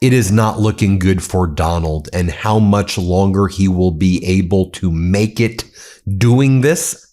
It is not looking good for Donald, and how much longer he will be able to make it doing this,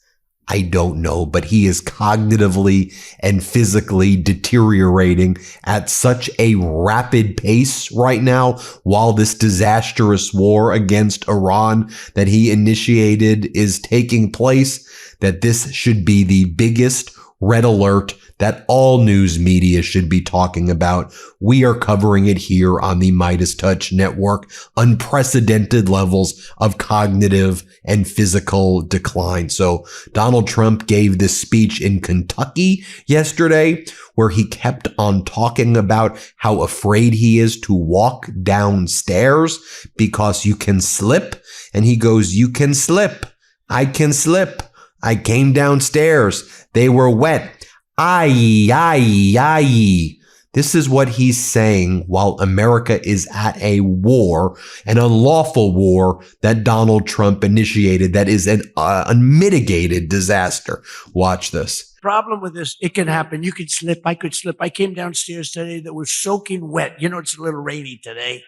I don't know, but he is cognitively and physically deteriorating at such a rapid pace right now while this disastrous war against Iran that he initiated is taking place, that this should be the biggest red alert that all news media should be talking about. We are covering it here on the MeidasTouch network. Unprecedented levels of cognitive and physical decline. So Donald Trump gave this speech in Kentucky yesterday where he kept on talking about how afraid he is to walk downstairs because you can slip. And he goes, "You can slip. I can slip. I came downstairs. They were wet. Aye, aye, aye." This is what he's saying while America is at a war, an unlawful war that Donald Trump initiated that is an unmitigated disaster. Watch this. Problem with this, it can happen. You could slip. I could slip. I came downstairs today that was soaking wet. You know, it's a little rainy today.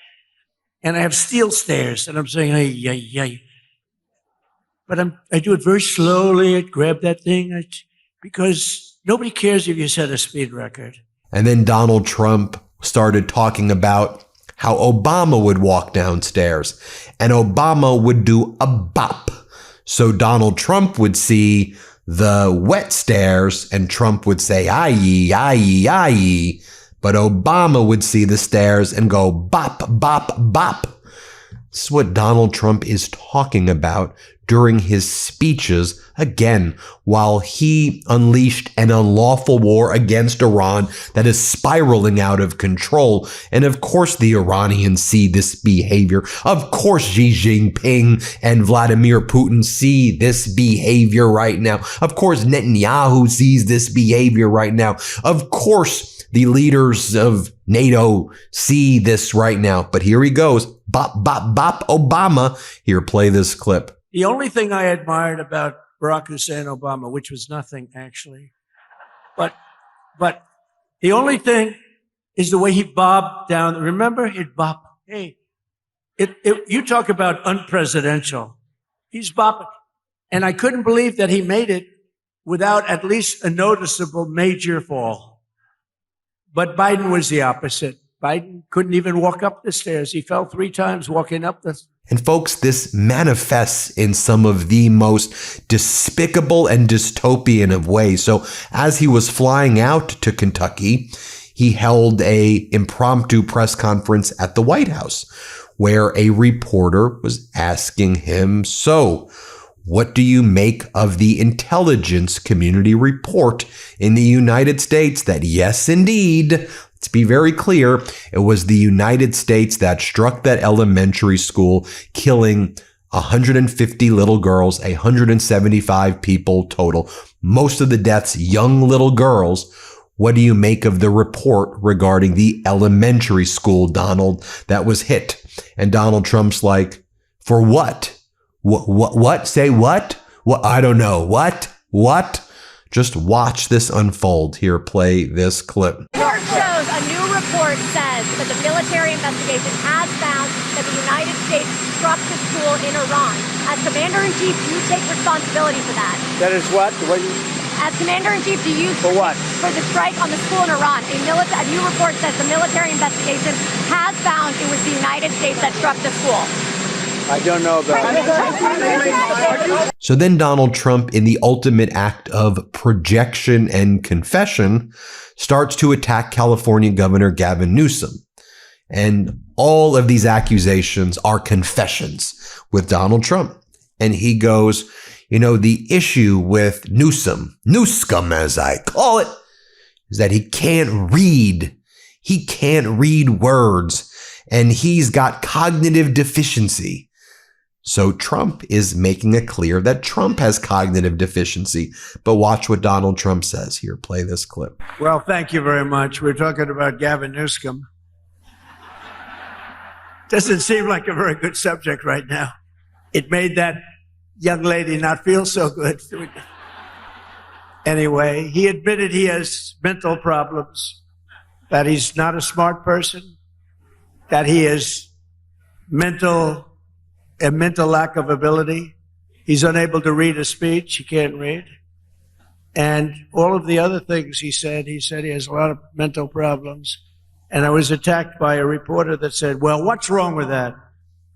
And I have steel stairs. And I'm saying, ay, ay, ay. But I do it very slowly. I grab that thing because nobody cares if you set a speed record. And then Donald Trump started talking about how Obama would walk downstairs and Obama would do a bop. So Donald Trump would see the wet stairs and Trump would say, aye, aye, aye. But Obama would see the stairs and go bop, bop, bop. This is what Donald Trump is talking about during his speeches, again, while he unleashed an unlawful war against Iran that is spiraling out of control. And of course, the Iranians see this behavior. Of course, Xi Jinping and Vladimir Putin see this behavior right now. Of course, Netanyahu sees this behavior right now. Of course, the leaders of NATO see this right now. But here he goes. Bop, bop, bop, Obama. Here, play this clip. The only thing I admired about Barack Hussein Obama, which was nothing actually, but the only thing is the way he bobbed down. Remember, he'd bop. Hey, you talk about unpresidential. He's bopping. And I couldn't believe that he made it without at least a noticeable major fall. But Biden was the opposite. Biden couldn't even walk up the stairs. He fell 3 times walking up the stairs. And folks, this manifests in some of the most despicable and dystopian of ways. So as he was flying out to Kentucky, he held a impromptu press conference at the White House where a reporter was asking him, "So, what do you make of the intelligence community report in the United States that, yes, indeed, let's be very clear, it was the United States that struck that elementary school, killing 150 little girls, 175 people total, most of the deaths young little girls. What do you make of the report regarding the elementary school, Donald, that was hit?" And Donald Trump's like, "For what? What? Say what? What? I don't know. What? Just watch this unfold. Here, play this clip. A new report says that the military investigation has found that the United States struck the school in Iran. As Commander-in-Chief, do you take responsibility for that? That is what? As Commander-in-Chief, do you... For what? For the strike on the school in Iran. A new report says the military investigation has found it was the United States that struck the school. I don't know about it. So then Donald Trump, in the ultimate act of projection and confession, starts to attack California Governor Gavin Newsom. And all of these accusations are confessions with Donald Trump. And he goes, you know, the issue with Newsom as I call it, is that he can't read. He can't read words. And he's got cognitive deficiency. So Trump is making it clear that Trump has cognitive deficiency. But watch what Donald Trump says. Here, play this clip. Well, thank you very much. We're talking about Gavin Newsom. Doesn't seem like a very good subject right now. It made that young lady not feel so good. Anyway, he admitted he has mental problems, that he's not a smart person, that he is a mental lack of ability. He's unable to read a speech. He can't read. And all of the other things he said he has a lot of mental problems. And I was attacked by a reporter that said, well, what's wrong with that?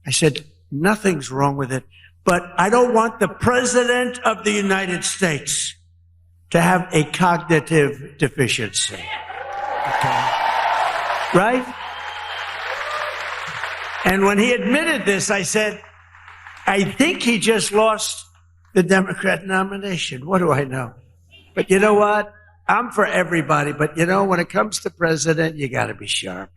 I said, nothing's wrong with it. But I don't want the President of the United States to have a cognitive deficiency. Okay. Right? And when he admitted this, I said, I think he just lost the Democrat nomination. What do I know? But you know what? I'm for everybody. But you know, when it comes to president, you got to be sharp.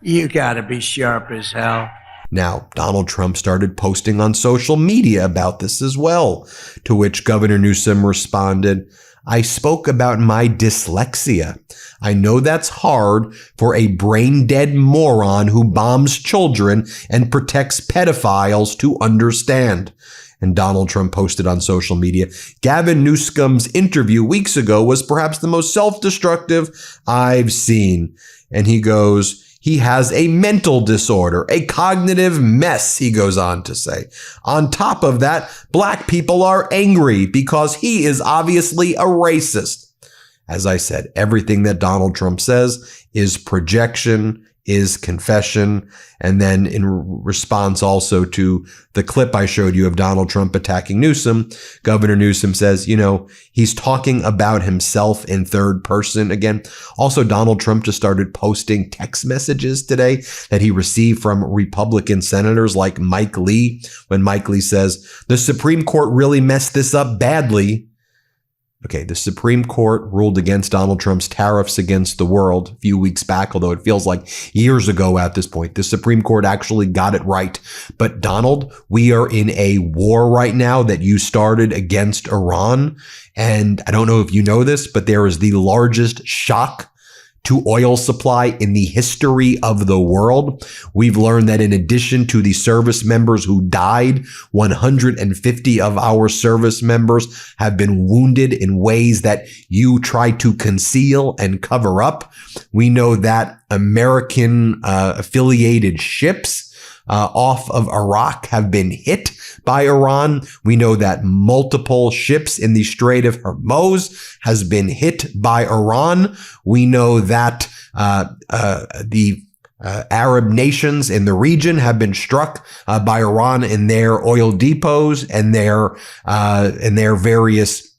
You got to be sharp as hell. Now, Donald Trump started posting on social media about this as well, to which Governor Newsom responded, I spoke about my dyslexia. I know that's hard for a brain-dead moron who bombs children and protects pedophiles to understand. And Donald Trump posted on social media, Gavin Newsom's interview weeks ago was perhaps the most self-destructive I've seen. And he goes, he has a mental disorder, a cognitive mess, he goes on to say. On top of that, black people are angry because he is obviously a racist. As I said, everything that Donald Trump says is projection, is confession. And then in response also to the clip I showed you of Donald Trump attacking Newsom, Governor Newsom says, you know, he's talking about himself in third person again. Also, Donald Trump just started posting text messages today that he received from Republican senators like Mike Lee, when Mike Lee says, the Supreme Court really messed this up badly. Okay, the Supreme Court ruled against Donald Trump's tariffs against the world a few weeks back, although it feels like years ago at this point. The Supreme Court actually got it right. But Donald, we are in a war right now that you started against Iran. And I don't know if you know this, but there is the largest shock to oil supply in the history of the world. We've learned that in addition to the service members who died, 150 of our service members have been wounded in ways that you try to conceal and cover up. We know that American affiliated ships off of Iraq have been hit by Iran. We know that multiple ships in the Strait of Hormuz has been hit by Iran. We know that the Arab nations in the region have been struck by Iran in their oil depots and their various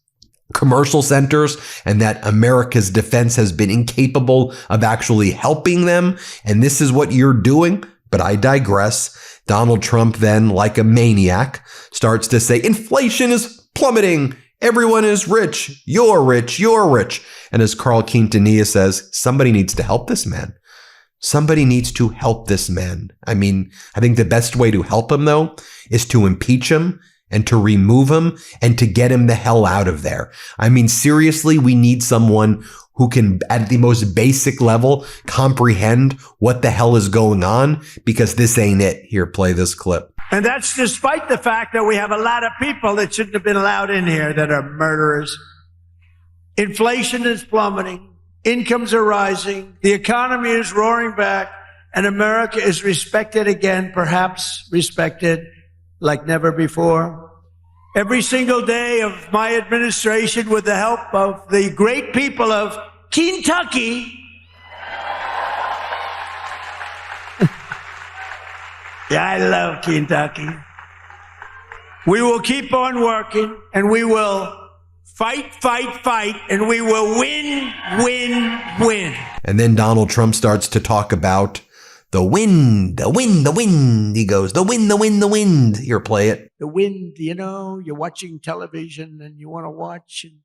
commercial centers, and that America's defense has been incapable of actually helping them. And this is what you're doing. But I digress. Donald Trump then, like a maniac, starts to say, inflation is plummeting. Everyone is rich. You're rich. You're rich. And as Carl Quintanilla says, somebody needs to help this man. Somebody needs to help this man. I mean, I think the best way to help him, though, is to impeach him and to remove him and to get him the hell out of there. I mean, seriously, we need someone who can, at the most basic level, comprehend what the hell is going on, because this ain't it. Here, play this clip. And that's despite the fact that we have a lot of people that shouldn't have been allowed in here that are murderers. Inflation is plummeting. Incomes are rising. The economy is roaring back. And America is respected again, perhaps respected like never before. Every single day of my administration, with the help of the great people of Kentucky, yeah, I love Kentucky. We will keep on working, and we will fight, and we will win. And then Donald Trump starts to talk about the wind. He goes, the wind. Here, play it. The wind, you know, you're watching television and you want to watch, and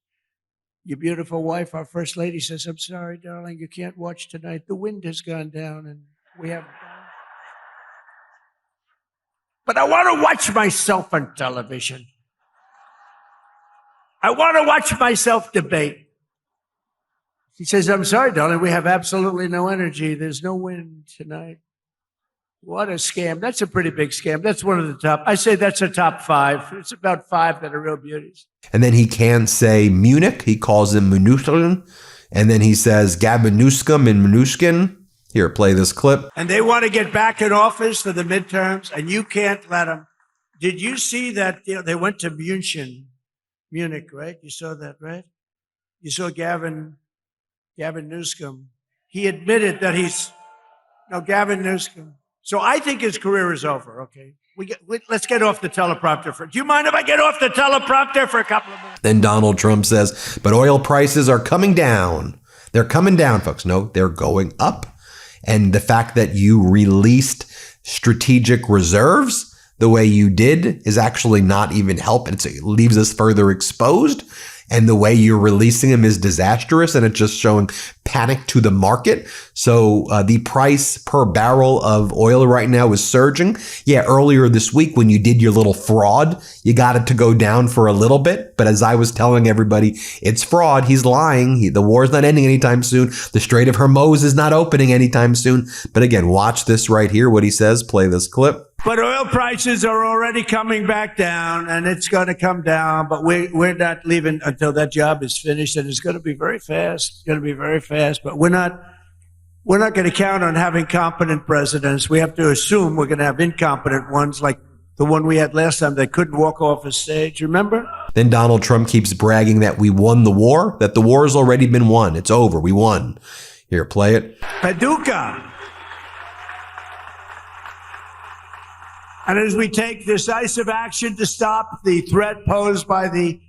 your beautiful wife, our first lady, says, I'm sorry, darling, you can't watch tonight. The wind has gone down and we have... But I want to watch myself on television. I want to watch myself debate. She says, I'm sorry, darling, we have absolutely no energy. There's no wind tonight. What a scam. That's a pretty big scam. That's one of the top. I say that's a top 5. It's about 5 that are real beauties. And then he can say Munich. He calls him Mnuchin. And then he says Gavin Newsom in Mnuchin. Here, play this clip. And they want to get back in office for the midterms, and you can't let them. Did you see that they went to Munich, right? You saw that, right? You saw Gavin Newsom. He admitted that Gavin Newsom. So I think his career is over, okay? Let's get off the teleprompter. Do you mind if I get off the teleprompter for a couple of minutes? Then Donald Trump says, but oil prices are coming down. They're coming down, folks. No, they're going up. And the fact that you released strategic reserves the way you did is actually not even helping. It leaves us further exposed. And the way you're releasing them is disastrous, and it's just showing panic to the market. So the price per barrel of oil right now is surging. Yeah, earlier this week when you did your little fraud, you got it to go down for a little bit. But as I was telling everybody, it's fraud. He's lying. The war's not ending anytime soon. The Strait of Hormuz is not opening anytime soon. But again, watch this right here, what he says. Play this clip. But oil prices are already coming back down, and it's going to come down. But we're not leaving until that job is finished, and it's going to be very fast. It's going to be very fast. But we're not going to count on having competent presidents. We have to assume we're going to have incompetent ones, like the one we had last time that couldn't walk off a stage. Remember? Then Donald Trump keeps bragging that we won the war, that the war has already been won. It's over. We won. Here, play it. Paducah. And as we take decisive action to stop the threat posed by the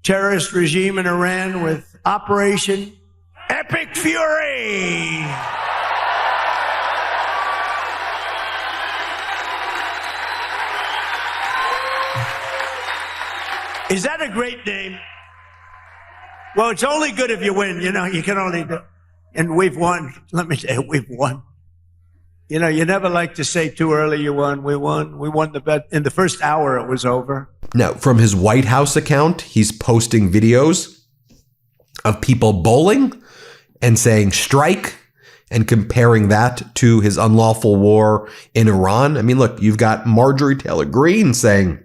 terrorist regime in Iran with Operation Epic Fury. Is that a great name? Well, it's only good if you win. You can only do. And we've won. Let me tell you, we've won. You never like to say too early you won. We won. We won the bet. In the first hour, it was over. Now, from his White House account, he's posting videos of people bowling and saying strike and comparing that to his unlawful war in Iran. I mean, look, you've got Marjorie Taylor Greene saying,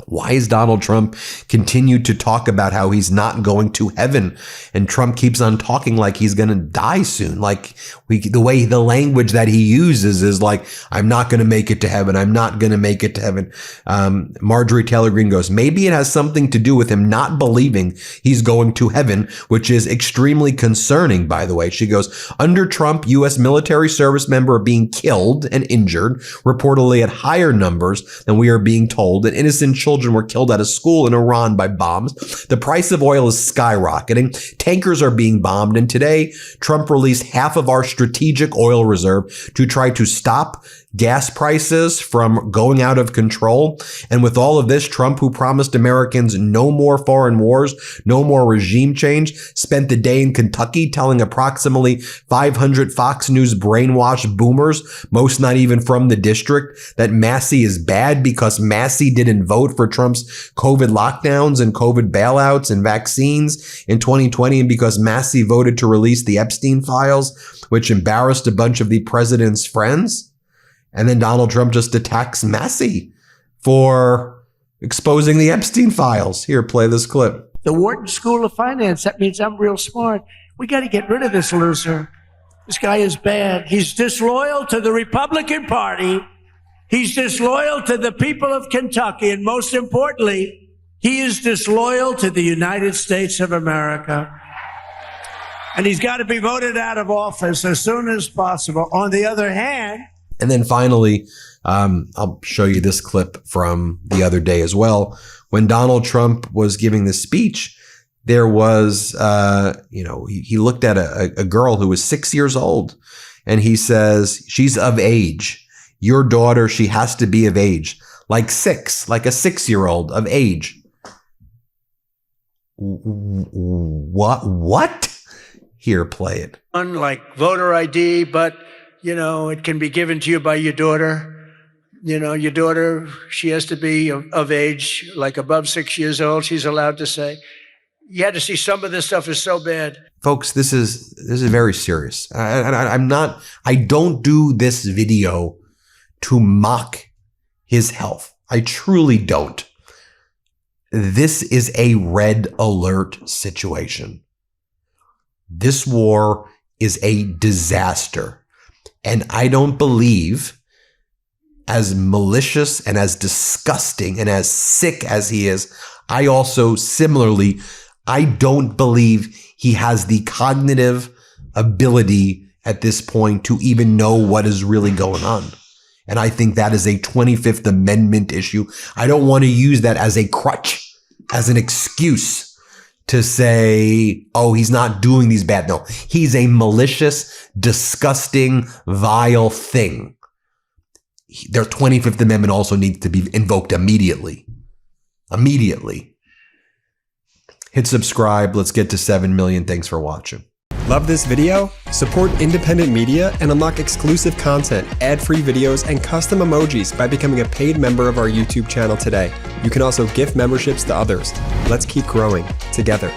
why is Donald Trump continue to talk about how he's not going to heaven? And Trump keeps on talking like he's going to die soon. Like the way the language that he uses is like, I'm not going to make it to heaven. I'm not going to make it to heaven. Marjorie Taylor Greene goes, maybe it has something to do with him not believing he's going to heaven, which is extremely concerning, by the way. She goes, under Trump, U.S. military service members are being killed and injured, reportedly at higher numbers than we are being told, and innocent children were killed at a school in Iran by bombs. The price of oil is skyrocketing. Tankers are being bombed. And today, Trump released half of our strategic oil reserve to try to stop gas prices from going out of control. And with all of this, Trump, who promised Americans no more foreign wars, no more regime change, spent the day in Kentucky telling approximately 500 Fox News brainwashed boomers, most not even from the district, that Massey is bad because Massey didn't vote for Trump's COVID lockdowns and COVID bailouts and vaccines in 2020, and because Massey voted to release the Epstein files, which embarrassed a bunch of the president's friends. And then Donald Trump just attacks Massey for exposing the Epstein files. Here, play this clip. The Wharton School of Finance. That means I'm real smart. We got to get rid of this loser. This guy is bad. He's disloyal to the Republican Party. He's disloyal to the people of Kentucky. And most importantly, he is disloyal to the United States of America. And he's got to be voted out of office as soon as possible. On the other hand, and then finally, I'll show you this clip from the other day as well. When Donald Trump was giving this speech, there was, he looked at a girl who was 6 years old, and he says, she's of age. Your daughter, she has to be of age. Like a 6-year-old of age. What? Here, play it. Unlike voter ID, but it can be given to you by your daughter. Your daughter, she has to be of age, like above 6 years old, she's allowed to say. You had to see some of this stuff is so bad. Folks, this is very serious. I don't do this video to mock his health. I truly don't. This is a red alert situation. This war is a disaster. And I don't believe, as malicious and as disgusting and as sick as he is, I also similarly, I don't believe he has the cognitive ability at this point to even know what is really going on. And I think that is a 25th Amendment issue. I don't want to use that as a crutch, as an excuse to say, oh, he's not doing these bad. No, he's a malicious, disgusting, vile thing. Their 25th Amendment also needs to be invoked immediately. Immediately. Hit subscribe. Let's get to 7 million. Thanks for watching. Love this video? Support independent media and unlock exclusive content, ad-free videos, and custom emojis by becoming a paid member of our YouTube channel today. You can also gift memberships to others. Let's keep growing together.